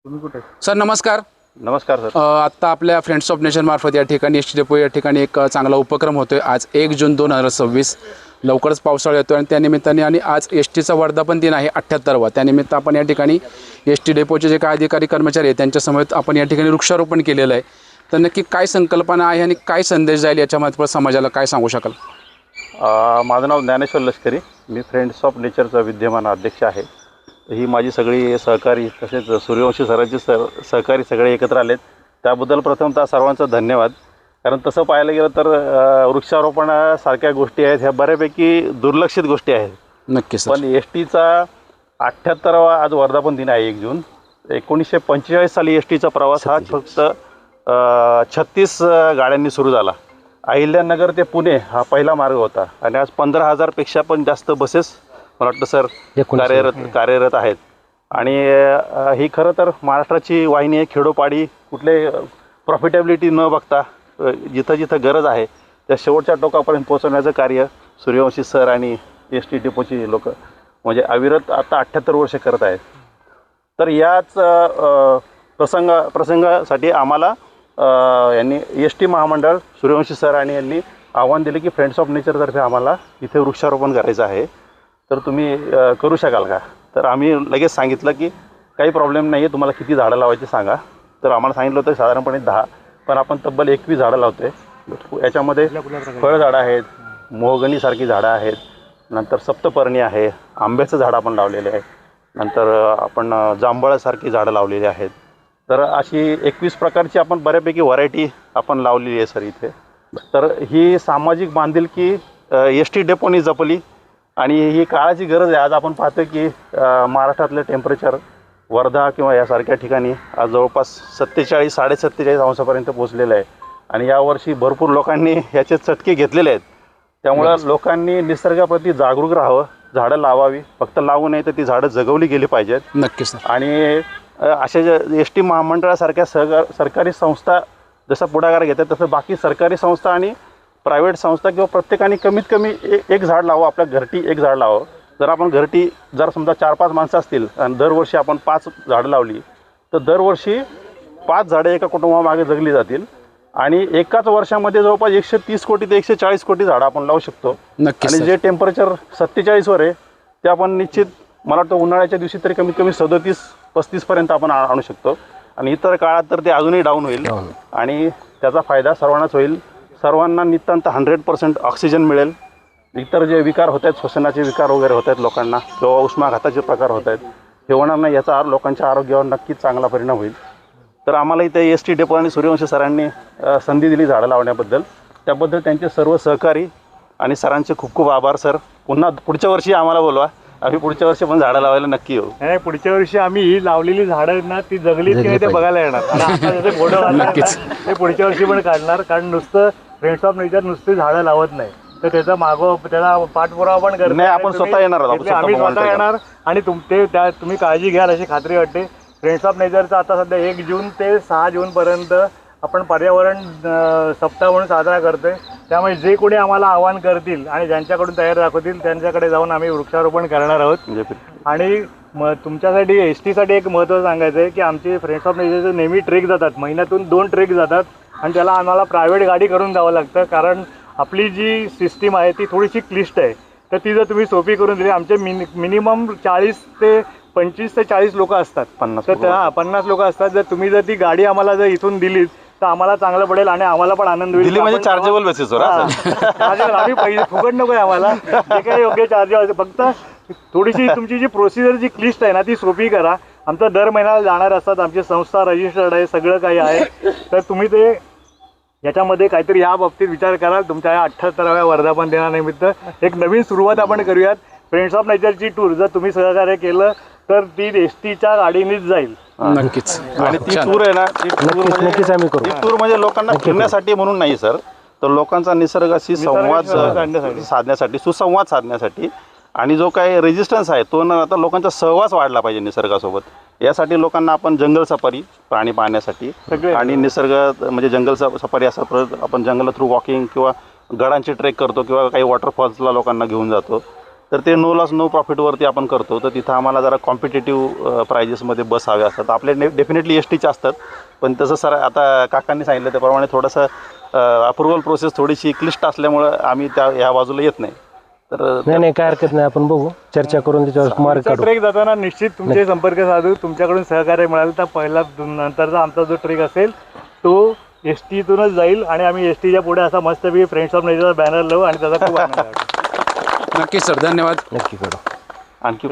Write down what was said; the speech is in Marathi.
तुम्ही कुठे? सर नमस्कार. नमस्कार सर. आत्ता आपल्या फ्रेंड्स ऑफ नेशन मार्फत या ठिकाणी एस टी डेपो या ठिकाणी एक चांगला उपक्रम होतोय. आज 1 जून 2026 लवकरच पावसाळा येतो आणि त्यानिमित्ताने आणि आज एस टीचा वर्धापन दिन आहे 78वा. त्यानिमित्त आपण या ठिकाणी एस टी डेपोचे जे काही अधिकारी कर्मचारी आहेत त्यांच्यासमवेत आपण या ठिकाणी वृक्षारोपण केलेलं आहे. तर नक्की काय संकल्पना आहे आणि काय संदेश जाईल याच्यामध्ये समाजाला काय सांगू शकाल? माझं नाव ज्ञानेश्वर लष्करी. मी फ्रेंड्स ऑफ नेचरचा विद्यमान अध्यक्ष आहे. ही माझी सगळी सहकारी तसेच सूर्यवंशी सरांची सहकारी सगळे एकत्र आलेत त्याबद्दल प्रथमतः सर्वांचा धन्यवाद. कारण तसं पाहायला गेलं तर वृक्षारोपणासारख्या गोष्टी आहेत ह्या बऱ्यापैकी दुर्लक्षित गोष्टी आहेत. नक्कीच. पण एस टीचा 78वा आज वर्धापन दिन आहे 1 जून. 1945 साली एस टीचा प्रवास हा फक्त 36 गाड्यांनी सुरू झाला. अहिल्यानगर ते पुणे हा पहिला मार्ग होता आणि आज 15,000पेक्षा पण जास्त बसेस मला वाटतं सर कार्यरत आहेत. आणि ही खरं तर महाराष्ट्राची वाहिनी आहे. खेडोपाडी कुठले प्रॉफिटेबिलिटी न बघता जिथं जिथं गरज आहे त्या शेवटच्या टोकापर्यंत पोहोचवण्याचं कार्य सूर्यवंशी सर आणि एस टी डेपोची लोक म्हणजे अविरत आता 78 वर्ष करत आहेत. तर याच प्रसंगासाठी आम्हाला यांनी एस टी महामंडळ सूर्यवंशी सर आणि यांनी आव्हान दिले की फ्रेंड्स ऑफ नेचरतर्फे आम्हाला इथे वृक्षारोपण करायचं आहे तर तुम्ही करू शकाल का? तर आम्ही लगेच सांगितलं की काही प्रॉब्लेम नाही आहे, तुम्हाला किती झाडं लावायची सांगा. तर आम्हाला सांगितलं होतं साधारणपणे 10, पण आपण तब्बल 21 झाडं लावतो आहे. याच्यामध्ये फळझाडं आहेत, मोहगणीसारखी झाडं आहेत, नंतर सप्तपर्णी आहे, आंब्याचं झाड आपण लावलेले आहे, नंतर आपण जांभळासारखी झाडं लावलेली आहेत. तर अशी 21 प्रकारची आपण बऱ्यापैकी व्हरायटी आपण लावलेली आहे सर इथे. तर ही सामाजिक बांधिलकी एस टी डेपोनी जपली आणि ही काळाची गरज आहे. आज आपण पाहतो की महाराष्ट्रातलं टेम्परेचर वर्धा किंवा यासारख्या ठिकाणी आज जवळपास 47-47 अंशापर्यंत पोहोचलेलं आहे आणि यावर्षी भरपूर लोकांनी याचे चटके घेतलेले आहेत. त्यामुळं लोकांनी निसर्गाप्रती जागरूक राहावं, झाडं लावावी, फक्त लावू नये तर ती झाडं जगवली गेली पाहिजेत. नक्कीच. आणि अशा एस टी महामंडळासारख्या सरकारी संस्था जसं पुढाकार घेतात तसं बाकी सरकारी संस्था आणि प्रायव्हेट संस्था किंवा प्रत्येकाने कमीत कमी एक झाड लावावं. आपल्या घरटी एक झाड लावावं. जर आपण घरटी जर समजा 4-5 माणसं असतील आणि दरवर्षी आपण 5 झाडं लावली तर दरवर्षी 5 झाडं एका कुटुंबामागे जगली जातील आणि एकाच वर्षामध्ये जवळपास 130 कोटी ते 140 कोटी झाडं आपण लावू शकतो. आणि जे टेम्परेचर 47वर आहे ते आपण निश्चित मला वाटतं उन्हाळ्याच्या दिवशी तरी कमीत कमी 37-35पर्यंत आपण आणू शकतो आणि इतर काळात तर ते अजूनही डाऊन होईल आणि त्याचा फायदा सर्वांनाच होईल. सर्वांना नितांत 100% ऑक्सिजन मिळेल. इतर जे विकार होत आहेत, श्वसनाचे विकार वगैरे होत आहेत लोकांना किंवा उष्माघाताचे प्रकार होत आहेत हे होणार नाही. याचा लोकांच्या आरोग्यावर नक्कीच चांगला परिणाम होईल. तर आम्हाला इथे एस टी डेपो आणि सूर्यवंशी सरांनी संधी दिली झाडं लावण्याबद्दल. त्याबद्दल त्यांचे सर्व सहकारी आणि सरांचे खूप खूप आभार सर. पुन्हा पुढच्या वर्षी आम्हाला बोलवा, आम्ही पुढच्या वर्षी पण झाडं लावायला नक्की येऊ. नाही, पुढच्या वर्षी आम्ही ही लावलेली झाडं ना ती जगलीत की नाही ते बघायला येणार. आणि आता जसे फोटो नक्कीच ते पुढच्या वर्षी पण काढणार. कारण नुसतं फ्रेंड्स ऑफ नेचर नुसती झाडं लावत नाही तर त्याचा त्याला पाठपुरावा पण करत नाही. आपण स्वतः येणार आहोत. आम्ही स्वतः येणार आणि तुम्ही काळजी घ्याल अशी खात्री वाटते. फ्रेंड्स ऑफ नेचरचं आता सध्या 1 जून ते 6 जूनपर्यंत आपण पर्यावरण सप्ताह म्हणून साजरा करतोय. त्यामुळे जे कोणी आम्हाला आवाहन करतील आणि ज्यांच्याकडून तयारी दाखवतील त्यांच्याकडे जाऊन आम्ही वृक्षारोपण करणार आहोत. आणि तुमच्यासाठी एस टीसाठी एक महत्त्व सांगायचं आहे की आमचे फ्रेंड्स ऑफ नेचरचे नेहमी ट्रेक जातात, महिन्यातून 2 ट्रेक जातात आणि त्याला आम्हाला प्रायव्हेट गाडी करून जावं लागतं. कारण आपली जी सिस्टीम आहे ती थोडीशी क्लिष्ट आहे. तर ती जर तुम्ही सोपी करून दिली, आमचे मिनिमम 25 ते 40 लोक असतात. 50 लोक असतात. जर ती गाडी आम्हाला जर इथून दिलीत तर आम्हाला चांगलं पडेल आणि आम्हाला पण आनंद होईल. म्हणजे चार्जेबल बेसिसवर आम्ही पैसे फुकट नको आहे आम्हाला. जे काही योग्य चार्जेस, फक्त थोडीशी तुमची जी प्रोसिजर जी क्लिष्ट आहे ना ती सोपी करा. आमचं दर महिन्याला जाणार असतात, आमची संस्था रजिस्टर्ड आहे, सगळं काही आहे. तर तुम्ही ते याच्यामध्ये काहीतरी या बाबतीत विचार कराल. तुमच्या या 78व्या वर्धापन दिनानिमित्त एक नवीन सुरुवात आपण करूयात. फ्रेंड्स ऑफ नेचरची टूर जर तुम्ही सहकार्य केलं तर ती एस टीच्या गाडीनेच जाईल. नक्कीच. आणि ती टूर आहे ना, ती टूर म्हणजे लोकांना फिरण्यासाठी म्हणून नाही सर, तर लोकांचा निसर्गाशी संवाद साधण्यासाठी, सुसंवाद साधण्यासाठी आणि जो काही रेजिस्टन्स आहे तो आता लोकांचा सहवास वाढला पाहिजे निसर्गासोबत. यासाठी लोकांना आपण जंगल सफारी प्राणी पाहण्यासाठी आणि निसर्ग म्हणजे जंगल सफारी असं आपण जंगल थ्रू वॉकिंग किंवा गडांची ट्रेक करतो किंवा काही वॉटरफॉल्सला लोकांना घेऊन जातो. तर ते नो लॉस नो प्रॉफिटवरती आपण करतो. तर तिथं आम्हाला जरा कॉम्पिटेटिव्ह प्रायजेसमध्ये बस हव्या असतात. आपले डेफिनेटली एस टीचे असतात, पण तसं सर आता काकांनी सांगितलं त्याप्रमाणे थोडंसं अप्रुव्हल प्रोसेस थोडीशी क्लिष्ट असल्यामुळं आम्ही ह्या बाजूला येत नाही. तर नाही काय हरकत नाही, आपण बघू, चर्चा करून त्याच्यावर मार्ग काढू. ट्रेक जाताना निश्चित तुमचे संपर्क साधू, तुमच्याकडून सहकार्य मिळालं तर पहिला नंतरचा आमचा जो ट्रेक असेल तो एस टीतूनच जाईल आणि आम्ही एस टीच्या पुढे असा मस्तपैकी फ्रेंड्स ऑफ नेचरचा बॅनर लावू आणि त्याचा खूप आनंद वाटेल. नक्कीच सर, धन्यवाद. नक्की करू. आणखी